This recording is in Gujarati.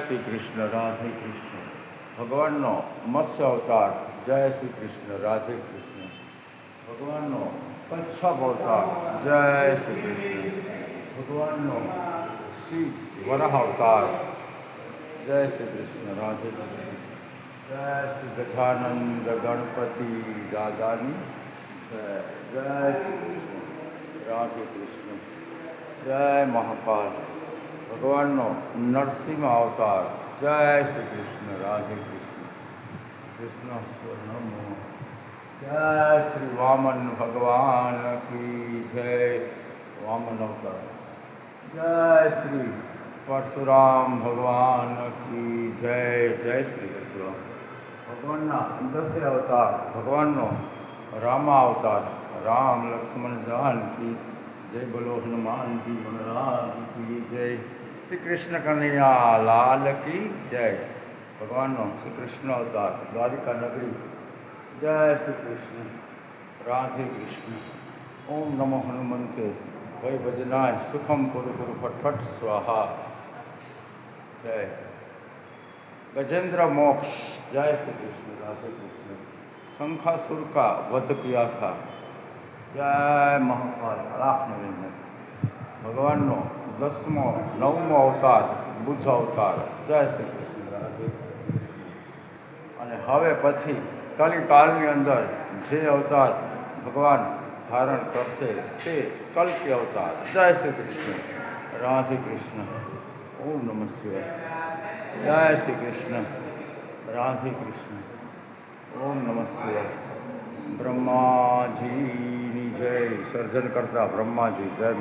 શ્રી કૃષ્ણ. રાધે કૃષ્ણ. ભગવાનનો મત્સ્ય અવતાર. જય શ્રી કૃષ્ણ. રાધે કૃષ્ણ. ભગવાનનો કચ્છપ અવતાર. જય શ્રી કૃષ્ણ. ભગવાનનો શ્રી વરાહ અવતાર. જય શ્રી કૃષ્ણ. રાધે કૃષ્ણ. જય શ્રી ગજાનંદ ગણપતિ દાદાની જય શ્રી કૃષ્ણ. રાધે કૃષ્ણ. જય મહાકાલ. ભગવાનનો નરસિંહ અવતાર. જય શ્રી કૃષ્ણ. રાધે કૃષ્ણ. કૃષ્ણ સ્વર્ણમો. જય શ્રી વામન ભગવાન કી જય. વામન અવતાર. જય શ્રી પરશુરામ ભગવાન કી જય. જય શ્રી પરશુરામ ભગવાનના 10 અવતાર. ભગવાનનો રામા અવતાર. રામ લક્ષ્મણ જાનકી જય. બોલો હનુમાનજી મહારાજ કી જય. શ્રી કૃષ્ણ કનૈયા લાલ કી જય. ભગવાનનો શ્રી કૃષ્ણ અવતાર. દ્વારિકા નગરી. જય શ્રી કૃષ્ણ. રાધે કૃષ્ણ. ઓમ નમો હનુમંતે વૈ ભજનાય સુખમ કુરુ કુરુ ફટ સ્વાહા. જય ગજેન્દ્ર મોક્ષ. જય શ્રી કૃષ્ણ. રાધે કૃષ્ણ. શંખાસુર કા વધ કિયા થા. જય મહાકાલ. લાખ નિરંજન. ભગવાનનો 9મો અવતાર. બુદ્ધ અવતાર. જય શ્રી કૃષ્ણ. રાધે કૃષ્ણ. અને હવે પછી કલિકાળની અંદર જે અવતાર ભગવાન ધારણ કરશે તે કલ્કી અવતાર. જય શ્રી કૃષ્ણ. રાધે કૃષ્ણ. ઓમ નમઃ શિવાય. જય શ્રી કૃષ્ણ. રાધે કૃષ્ણ. ઓમ નમઃ શિવાય. બ્રહ્માજીની જય. સર્જન કરતા બ્રહ્માજી. જય.